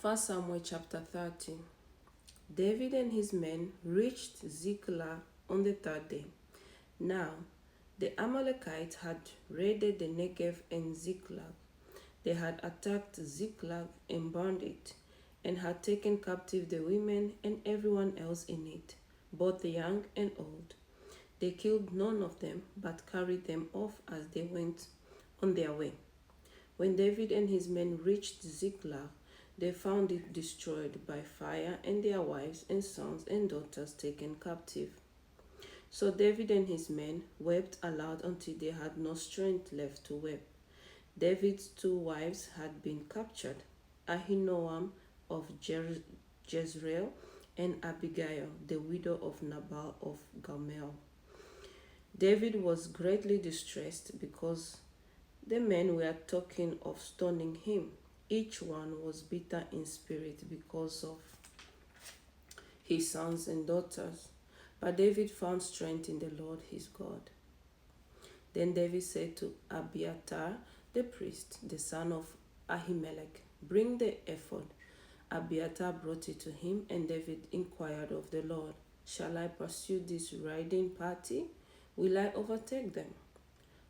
1 Samuel chapter 30. David and his men reached Ziklag on the third day. Now, the Amalekites had raided the Negev and Ziklag. They had attacked Ziklag and burned it, and had taken captive the women and everyone else in it, both the young and old. They killed none of them, but carried them off as they went on their way. When David and his men reached Ziklag, they found it destroyed by fire and their wives and sons and daughters taken captive. So David and his men wept aloud until they had no strength left to weep. David's two wives had been captured, Ahinoam of Jezreel and Abigail, the widow of Nabal of Carmel. David was greatly distressed because the men were talking of stoning him. Each one was bitter in spirit because of his sons and daughters. But David found strength in the Lord his God. Then David said to Abiathar the priest, the son of Ahimelech, "Bring the ephod." Abiathar brought it to him, and David inquired of the Lord, "Shall I pursue this riding party? Will I overtake them?"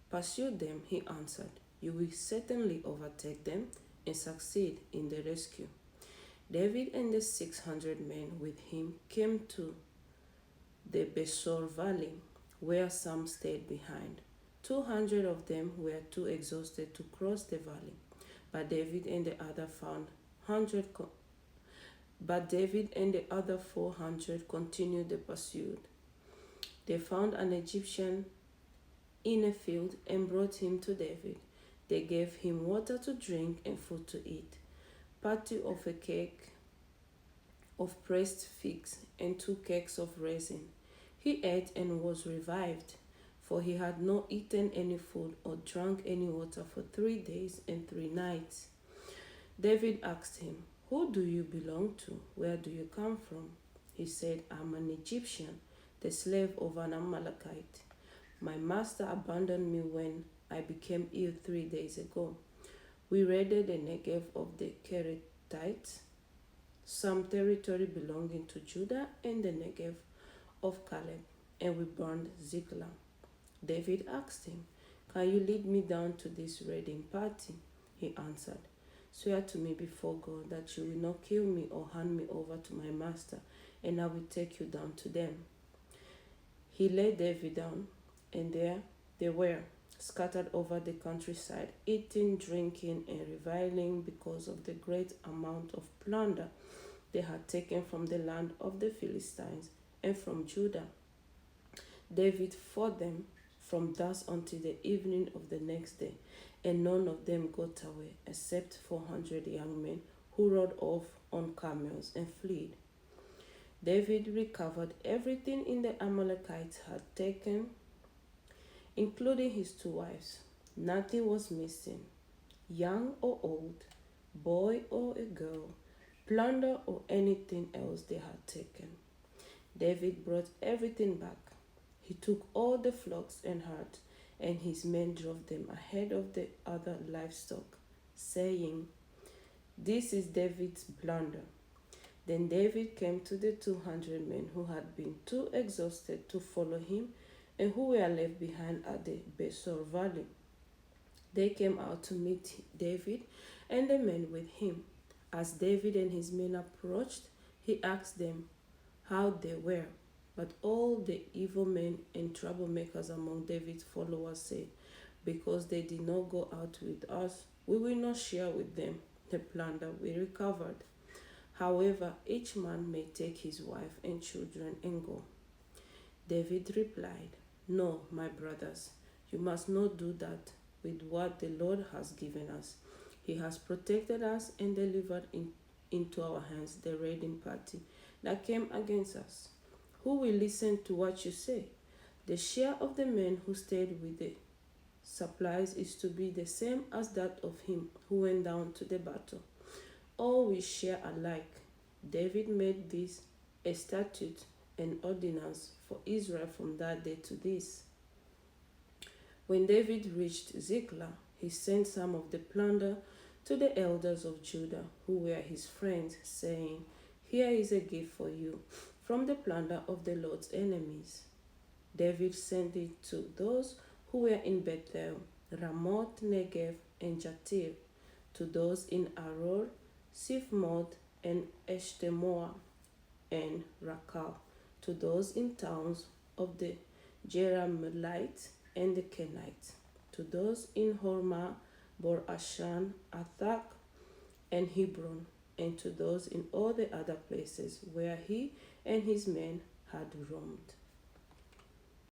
"Pursue them," he answered. "You will certainly overtake them and succeed in the rescue." David and the 600 men with him came to the Besor valley, where some stayed behind. 200 of them were too exhausted to cross the valley, but David and the other 400 continued the pursuit. They found an Egyptian in a field and brought him to David. They gave him water to drink and food to eat, party of a cake of pressed figs and 2 cakes of raisin. He ate and was revived, for he had not eaten any food or drunk any water for 3 days and 3 nights. David asked him, "Who do you belong to? Where do you come from?" He said, "I'm an Egyptian, the slave of an Amalekite. My master abandoned me when I became ill 3 days ago. We raided the Negev of the Kerethites, some territory belonging to Judah, and the Negev of Caleb, and we burned Ziklag." David asked him, "Can you lead me down to this raiding party?" He answered, "Swear to me before God that you will not kill me or hand me over to my master, and I will take you down to them." He laid David down, and there they were, scattered over the countryside, eating, drinking, and reviling because of the great amount of plunder they had taken from the land of the Philistines and from Judah. David fought them from dusk until the evening of the next day, and none of them got away except 400 young men who rode off on camels and fled. David recovered everything in the Amalekites had taken, including his 2 wives. Nothing was missing, young or old, boy or a girl, plunder or anything else they had taken. David brought everything back. He took all the flocks and herds, and his men drove them ahead of the other livestock, saying, "This is David's plunder." Then David came to the 200 men who had been too exhausted to follow him and who were left behind at the Besor valley. They came out to meet David and the men with him. As David and his men approached, he asked them how they were. But all the evil men and troublemakers among David's followers said, "Because they did not go out with us, we will not share with them the plunder we recovered. However, each man may take his wife and children and go." David replied, "No, my brothers, you must not do that with what the Lord has given us. He has protected us and delivered into our hands the raiding party that came against us. Who will listen to what you say? The share of the men who stayed with the supplies is to be the same as that of him who went down to the battle. All will share alike." David made this a statute and ordinance for Israel from that day to this. When David reached Ziklag, he sent some of the plunder to the elders of Judah, who were his friends, saying, Here is a gift for you from the plunder of the Lord's enemies. David sent it to those who were in Bethel, Ramoth Negev, and Jatir, to those in Aror, Sifmoth, and Eshtemoa, and Rakal, to those in towns of the Jerahmeelites and the Kenites, to those in Hormah, Bor Ashan, Athak, and Hebron, and to those in all the other places where he and his men had roamed.